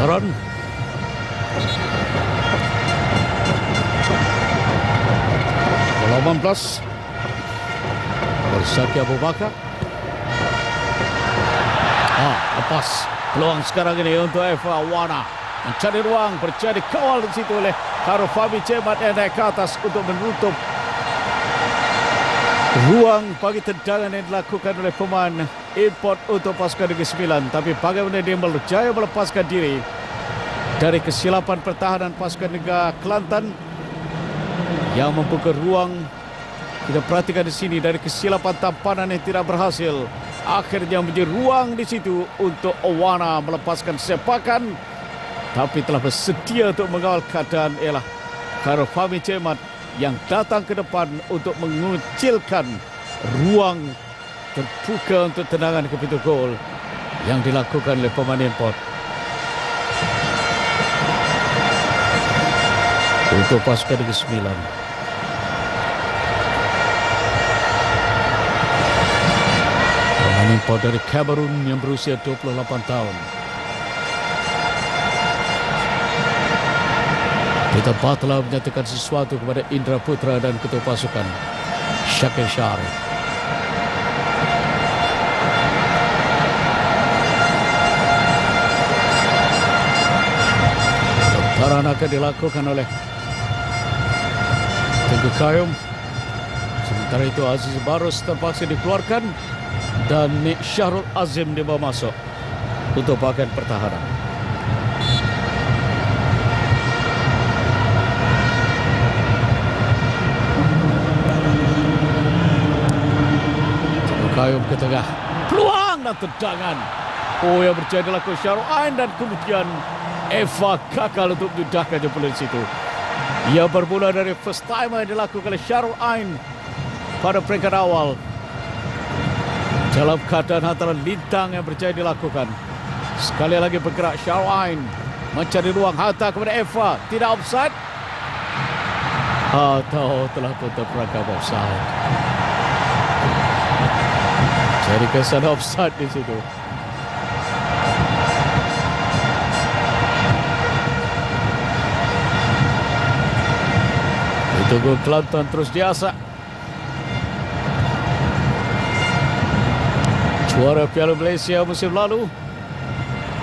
Sharon. Bola 18. Bersaki Abu Bakar. Lepas peluang sekarang ini untuk Eva Wana. Mencari ruang, percaya dikawal di situ oleh Karo Fabi Cemat yang naik ke atas untuk menutup ruang bagi tendangan yang dilakukan oleh pemain import untuk pasukan Negeri Sembilan. Tapi bagaimana dia berjaya melepaskan diri dari kesilapan pertahanan pasukan negara Kelantan yang membuka ruang. Kita perhatikan di sini dari kesilapan tampanan yang tidak berhasil. Akhirnya menjadi ruang di situ untuk Awana melepaskan sepakan. Tapi telah bersedia untuk mengawal keadaan ialah Karo Fahmi Cemat yang datang ke depan untuk mengucilkan ruang terbuka untuk tendangan ke pintu gol yang dilakukan oleh pemain import. Untuk pasukan Negeri Sembilan. Pemain import dari Cameroon yang berusia 28 tahun. Kita telah menyatakan sesuatu kepada Indra Putra dan ketua pasukan Syakir Syarif. Tentaran akan dilakukan oleh Tengku Kayum. Sementara itu Aziz Barus terpaksa dikeluarkan dan Nik Syahrul Azim dibawa masuk untuk bagian pertahanan. Kayum ke tengah. Peluang dan tendangan. Yang berjaya dilakukan Syahrul Ain dan kemudian Eva gagal untuk menyudahkan jempol di situ. Ia bermula dari first timer yang dilakukan oleh Syahrul Ain pada peringkat awal. Dalam keadaan hantaran lintang yang berjaya dilakukan. Sekali lagi bergerak Syahrul Ain. Mencari ruang hantar kepada Eva. Tidak offside. Atau telah pun terperangkap offside. Jadi kesan offside di situ. Itu gol Kelantan terus diasak. Juara Piala Malaysia musim lalu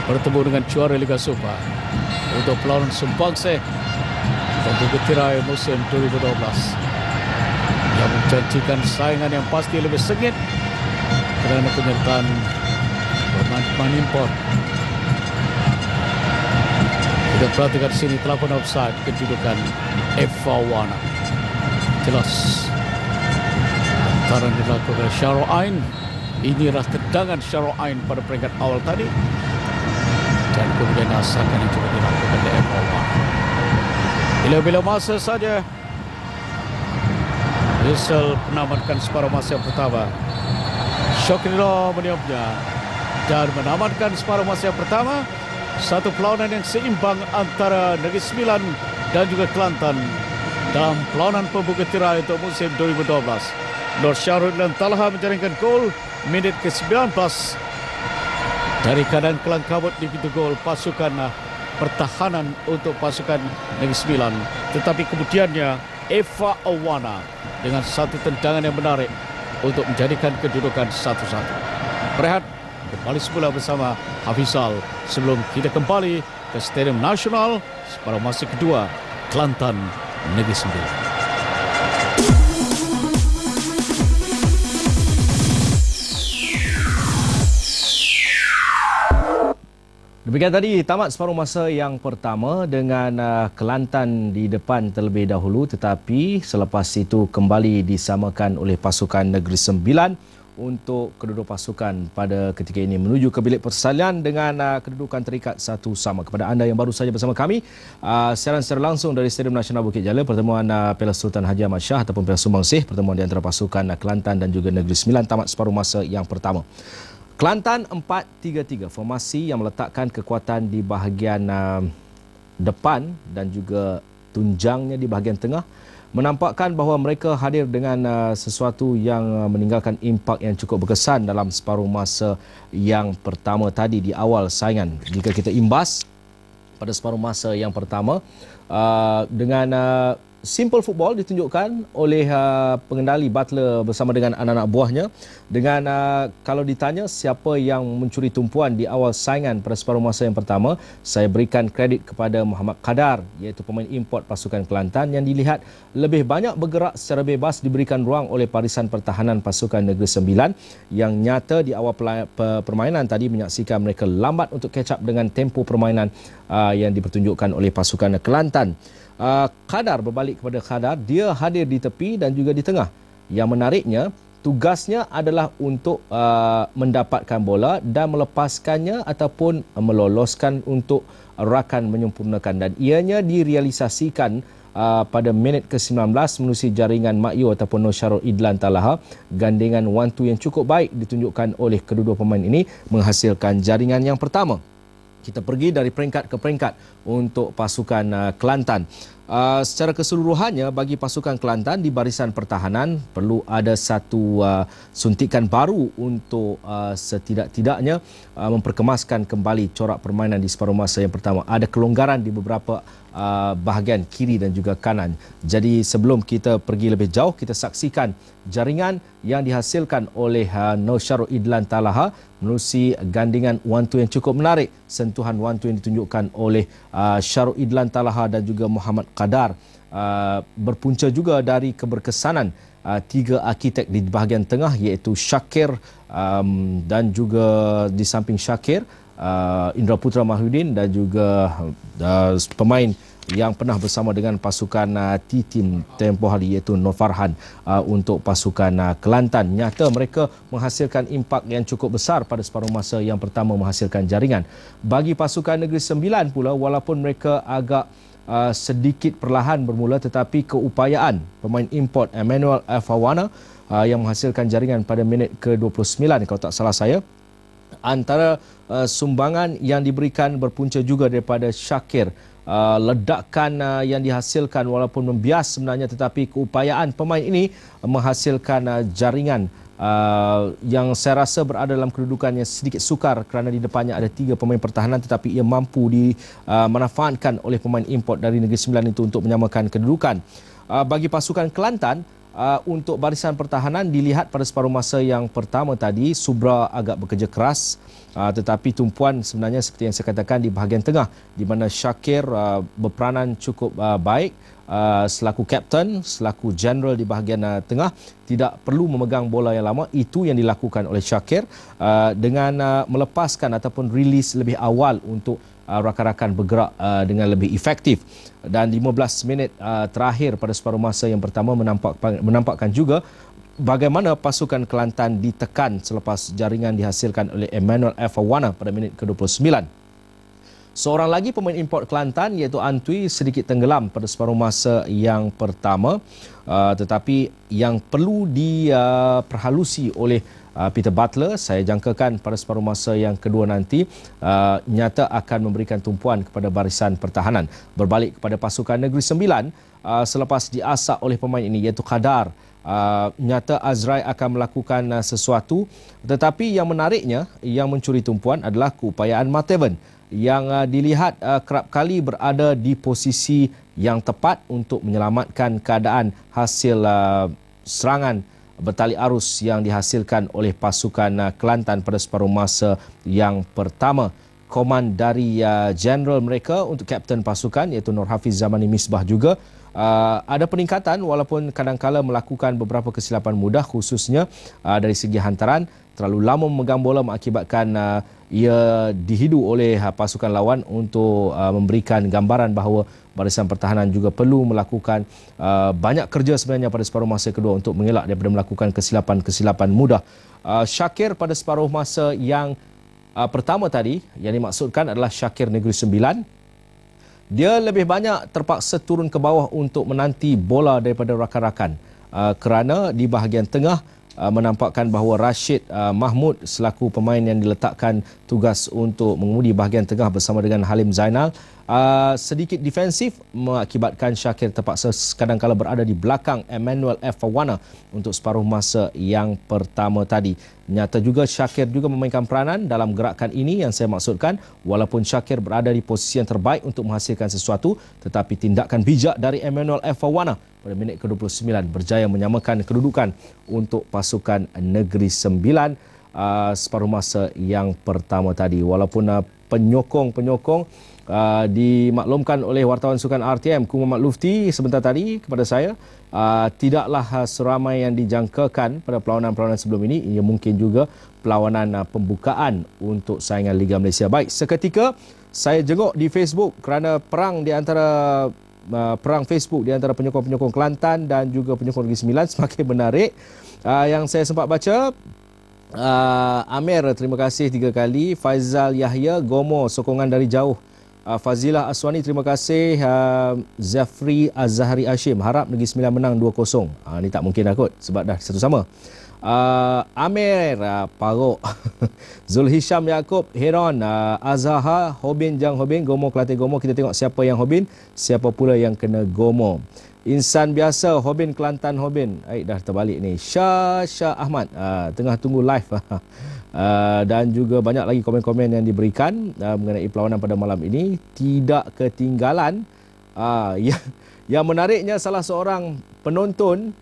bertemu dengan juara Liga Super untuk perlawanan Sumbangse dan Bukit Tirai musim 2012 yang menjanjikan saingan yang pasti lebih sengit kerana penyertaan pemain import. Kita perhatikan sini telah pun offside kedudukan Eva Wana. Jelas antaran dilakukan oleh Syahrul Ain. Inilah tendangan Syahrul Ain pada peringkat awal tadi. Dan kemudian asakan yang juga dilakukan oleh Eva Wana. Bila-bila masa saja Rizal menamatkan separuh masa yang pertama. Syokridho meniupnya dan menamatkan separuh masa yang pertama. Satu perlawanan yang seimbang antara Negeri Sembilan dan juga Kelantan dalam perlawanan pembuka tirai untuk musim 2012. Nur Syahruddin Talha menjaringkan gol minit ke-19 dari keadaan kelang kabut di pintu gol pasukan pertahanan untuk pasukan Negeri Sembilan. Tetapi kemudiannya Eva Awana dengan satu tendangan yang menarik untuk menjadikan kedudukan 1-1. Berehat kembali semula bersama Hafizal sebelum kita kembali ke Stadium Nasional pada masa kedua Kelantan Negeri Sembilan. Demikian tadi tamat separuh masa yang pertama dengan Kelantan di depan terlebih dahulu, tetapi selepas itu kembali disamakan oleh pasukan Negeri Sembilan untuk kedua pasukan pada ketika ini menuju ke bilik persalinan dengan kedudukan terikat 1-1. Kepada anda yang baru saja bersama kami, siaran secara langsung dari Stadium Nasional Bukit Jalil, pertemuan Piala Sultan Haji Ahmad Shah ataupun Piala Sumbangsi, pertemuan di antara pasukan Kelantan dan juga Negeri Sembilan tamat separuh masa yang pertama. Kelantan 4-3-3, formasi yang meletakkan kekuatan di bahagian depan dan juga tunjangnya di bahagian tengah, menampakkan bahawa mereka hadir dengan sesuatu yang meninggalkan impak yang cukup berkesan dalam separuh masa yang pertama tadi di awal saingan. Jika kita imbas pada separuh masa yang pertama dengan simple football ditunjukkan oleh pengendali Butler bersama dengan anak-anak buahnya. Dengan kalau ditanya siapa yang mencuri tumpuan di awal saingan pada separuh masa yang pertama, saya berikan kredit kepada Muhammad Qadar, iaitu pemain import pasukan Kelantan yang dilihat lebih banyak bergerak secara bebas, diberikan ruang oleh barisan pertahanan pasukan Negeri Sembilan yang nyata di awal permainan tadi menyaksikan mereka lambat untuk catch up dengan tempo permainan yang dipertunjukkan oleh pasukan Kelantan. Qadar, berbalik kepada Qadar, dia hadir di tepi dan juga di tengah. Yang menariknya, tugasnya adalah untuk mendapatkan bola dan melepaskannya ataupun meloloskan untuk rakan menyempurnakan, dan ianya direalisasikan pada minit ke-19 menerusi jaringan Mak Yu ataupun Nur Syarul Idlan Talaha. Gandengan 1-2 yang cukup baik ditunjukkan oleh kedua-dua pemain ini menghasilkan jaringan yang pertama. Kita pergi dari peringkat ke peringkat untuk pasukan Kelantan. Secara keseluruhannya, bagi pasukan Kelantan di barisan pertahanan perlu ada satu suntikan baru untuk setidak-tidaknya memperkemaskan kembali corak permainan di separuh masa yang pertama. Ada kelonggaran di beberapa bahagian kiri dan juga kanan. Jadi sebelum kita pergi lebih jauh, kita saksikan jaringan yang dihasilkan oleh Nur Syarul Idlan Talaha menerusi gandingan 1-2 yang cukup menarik. Sentuhan 1-2 yang ditunjukkan oleh Syarul Idlan Talaha dan juga Muhammad Qadar berpunca juga dari keberkesanan tiga arkitek di bahagian tengah, iaitu Shakir dan juga di samping Shakir Indra Putra Mahyudin dan juga pemain yang pernah bersama dengan pasukan T-Team tempoh hari, iaitu Nur Farhan untuk pasukan Kelantan. Nyata mereka menghasilkan impak yang cukup besar pada separuh masa yang pertama, menghasilkan jaringan. Bagi pasukan Negeri Sembilan pula, walaupun mereka agak sedikit perlahan bermula, tetapi keupayaan pemain import Emmanuel Afawana yang menghasilkan jaringan pada minit ke-29 kalau tak salah saya. Antara sumbangan yang diberikan berpunca juga daripada Shakir. Ledakan yang dihasilkan walaupun membias sebenarnya, tetapi keupayaan pemain ini menghasilkan jaringan yang saya rasa berada dalam kedudukan yang sedikit sukar kerana di depannya ada tiga pemain pertahanan, tetapi ia mampu dimanfaatkan oleh pemain import dari Negeri Sembilan itu untuk menyamakan kedudukan. Bagi pasukan Kelantan, untuk barisan pertahanan dilihat pada separuh masa yang pertama tadi, Subra agak bekerja keras, tetapi tumpuan sebenarnya seperti yang saya katakan di bahagian tengah, di mana Shakir berperanan cukup baik selaku kapten, selaku general di bahagian tengah, tidak perlu memegang bola yang lama. Itu yang dilakukan oleh Shakir dengan melepaskan ataupun rilis lebih awal untuk rakan-rakan bergerak dengan lebih efektif. Dan 15 minit terakhir pada separuh masa yang pertama menampakkan juga bagaimana pasukan Kelantan ditekan selepas jaringan dihasilkan oleh Emmanuel Afawana pada minit ke-29. Seorang lagi pemain import Kelantan, iaitu Antwi, sedikit tenggelam pada separuh masa yang pertama, tetapi yang perlu diperhalusi oleh Peter Butler, saya jangkakan pada separuh masa yang kedua nanti nyata akan memberikan tumpuan kepada barisan pertahanan. Berbalik kepada pasukan Negeri Sembilan, selepas diasak oleh pemain ini, iaitu Qadar, nyata Azrai akan melakukan sesuatu, tetapi yang menariknya, yang mencuri tumpuan adalah keupayaan Matevan yang dilihat kerap kali berada di posisi yang tepat untuk menyelamatkan keadaan hasil serangan bertali arus yang dihasilkan oleh pasukan Kelantan pada separuh masa yang pertama. Koman dari general mereka untuk kapten pasukan, iaitu Nur Hafiz Zamani Misbah juga ada peningkatan walaupun kadang-kala melakukan beberapa kesilapan mudah, khususnya dari segi hantaran. Terlalu lama memegang bola mengakibatkan ia dihidu oleh pasukan lawan untuk memberikan gambaran bahawa barisan pertahanan juga perlu melakukan banyak kerja sebenarnya pada separuh masa kedua untuk mengelak daripada melakukan kesilapan-kesilapan mudah. Shakir pada separuh masa yang pertama tadi, yang dimaksudkan adalah Shakir Negeri Sembilan. Dia lebih banyak terpaksa turun ke bawah untuk menanti bola daripada rakan-rakan kerana di bahagian tengah menampakkan bahawa Rashid Mahmud selaku pemain yang diletakkan tugas untuk mengemudi bahagian tengah bersama dengan Halim Zainal sedikit defensif mengakibatkan Shakir terpaksa kadang-kala berada di belakang Emmanuel Fawana untuk separuh masa yang pertama tadi. Nyata juga Shakir juga memainkan peranan dalam gerakan ini yang saya maksudkan, walaupun Shakir berada di posisi yang terbaik untuk menghasilkan sesuatu, tetapi tindakan bijak dari Emmanuel Fawana pada minit ke-29 berjaya menyamakan kedudukan untuk pasukan Negeri Sembilan separuh masa yang pertama tadi. Walaupun penyokong-penyokong dimaklumkan oleh wartawan sukan RTM Ku Muhammad Lufti sebentar tadi kepada saya, tidaklah seramai yang dijangkakan pada perlawanan-perlawanan sebelum ini. Ia mungkin juga perlawanan pembukaan untuk saingan Liga Malaysia. Baik, seketika saya jenguk di Facebook kerana perang Facebook di antara penyokong-penyokong Kelantan dan juga penyokong Negeri Sembilan semakin menarik. Yang saya sempat baca, Amir, terima kasih 3 kali. Faizal Yahya, Gomo, sokongan dari jauh. Fazilah Aswani, terima kasih. Zafri Azhari Hashim, harap Negeri Sembilan menang 2-0. Ini tak mungkin lah kot sebab dah satu sama. Amir, Parok. Zulhisham Yaakob, Heron, Azhaha, Hobin, Jang Hobin, Gomo, Kelantan Gomo. Kita tengok siapa yang Hobin, siapa pula yang kena Gomo. Insan biasa, Hobin, Kelantan Hobin. Dah terbalik ni. Syah Ahmad, tengah tunggu live. Dan juga banyak lagi komen-komen yang diberikan mengenai perlawanan pada malam ini. Tidak ketinggalan, yang menariknya salah seorang penonton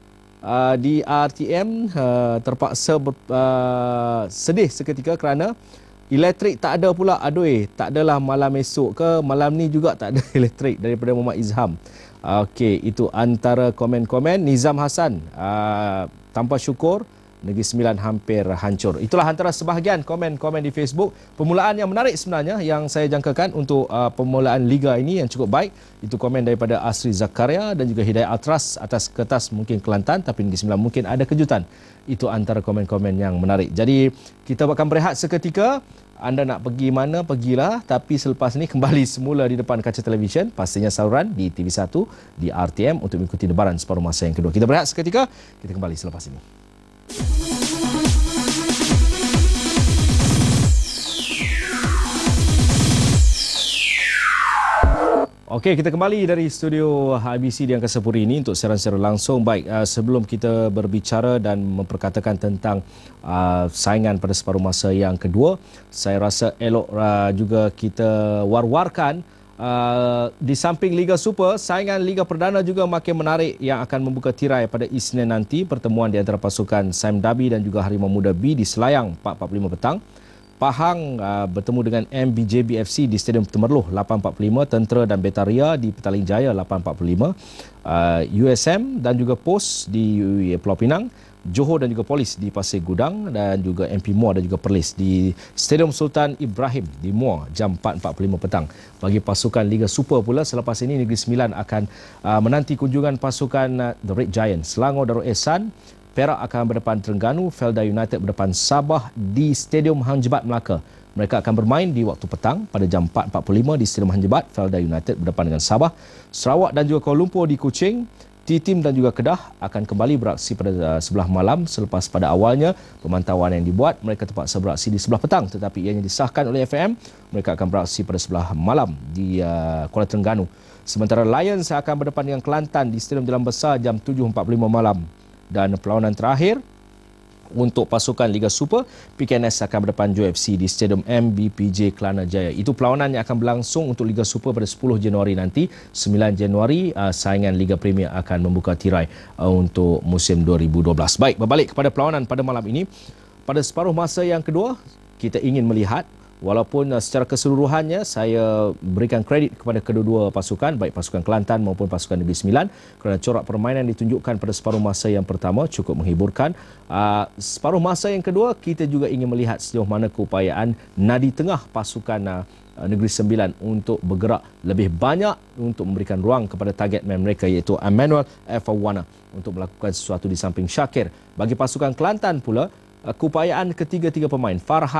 di RTM terpaksa sedih seketika kerana elektrik tak ada pula. Aduh, tak adalah malam esok ke malam ni juga tak ada elektrik, daripada Muhammad Izham. Okey, itu antara komen-komen. Nizam Hassan, tanpa syukur Negeri Sembilan hampir hancur. Itulah antara sebahagian komen-komen di Facebook. Permulaan yang menarik sebenarnya yang saya jangkakan untuk permulaan Liga ini yang cukup baik. Itu komen daripada Asri Zakaria dan juga Hidayat Atras atas kertas mungkin Kelantan, tapi Negeri Sembilan mungkin ada kejutan. Itu antara komen-komen yang menarik. Jadi kita akan berehat seketika. Anda nak pergi mana, pergilah. Tapi selepas ini kembali semula di depan kaca televisyen, pastinya saluran di TV1, di RTM untuk mengikuti debaran separuh masa yang kedua. Kita berehat seketika, kita kembali selepas ini. Okey, kita kembali dari studio IBC di Angkasa Puri ini untuk siaran secara langsung. Baik, sebelum kita berbicara dan memperkatakan tentang saingan pada separuh masa yang kedua, saya rasa elok juga kita war-warkan di samping Liga Super, saingan Liga Perdana juga makin menarik yang akan membuka tirai pada Isnin nanti. Pertemuan di antara pasukan Saim Dhabi dan juga Harimau Muda B di Selayang 4.45 petang. Pahang bertemu dengan MBJB FC di Stadium Temerloh 8.45, Tentera dan Betaria di Petaling Jaya 8.45, USM dan juga POS di Pulau Pinang, Johor dan juga Polis di Pasir Gudang, dan juga MP Muar dan juga Perlis di Stadium Sultan Ibrahim di Muar jam 4.45 petang. Bagi pasukan Liga Super pula, selepas ini Negeri Sembilan akan menanti kunjungan pasukan The Red Giants. Selangor Darul Ehsan, Perak akan berdepan Terengganu, Felda United berdepan Sabah di Stadium Hang Jebat Melaka. Mereka akan bermain di waktu petang pada jam 4.45 di Stadium Hang Jebat. Felda United berdepan dengan Sabah. Sarawak dan juga Kuala Lumpur di Kuching. T-Team dan juga Kedah akan kembali beraksi pada sebelah malam selepas pada awalnya pemantauan yang dibuat mereka terpaksa beraksi di sebelah petang, tetapi ianya disahkan oleh FAM mereka akan beraksi pada sebelah malam di Kuala Terengganu. Sementara Lions akan berdepan dengan Kelantan di Stadium Jalan Besar jam 7.45 malam. Dan perlawanan terakhir untuk pasukan Liga Super, PKNS akan berdepan Johor FC di Stadium MBPJ Kelana Jaya. Itu perlawanan yang akan berlangsung untuk Liga Super pada 10 Januari nanti. 9 Januari saingan Liga Premier akan membuka tirai untuk musim 2012. Baik, berbalik kepada perlawanan pada malam ini. Pada separuh masa yang kedua, kita ingin melihat, walaupun secara keseluruhannya saya berikan kredit kepada kedua-dua pasukan, baik pasukan Kelantan maupun pasukan Negeri Sembilan, kerana corak permainan ditunjukkan pada separuh masa yang pertama cukup menghiburkan. Separuh masa yang kedua, kita juga ingin melihat sejauh mana keupayaan nadi tengah pasukan Negeri Sembilan untuk bergerak lebih banyak untuk memberikan ruang kepada target man mereka, iaitu Emmanuel Fawana, untuk melakukan sesuatu di samping Shakir. Bagi pasukan Kelantan pula, keupayaan ketiga-tiga pemain, Farhan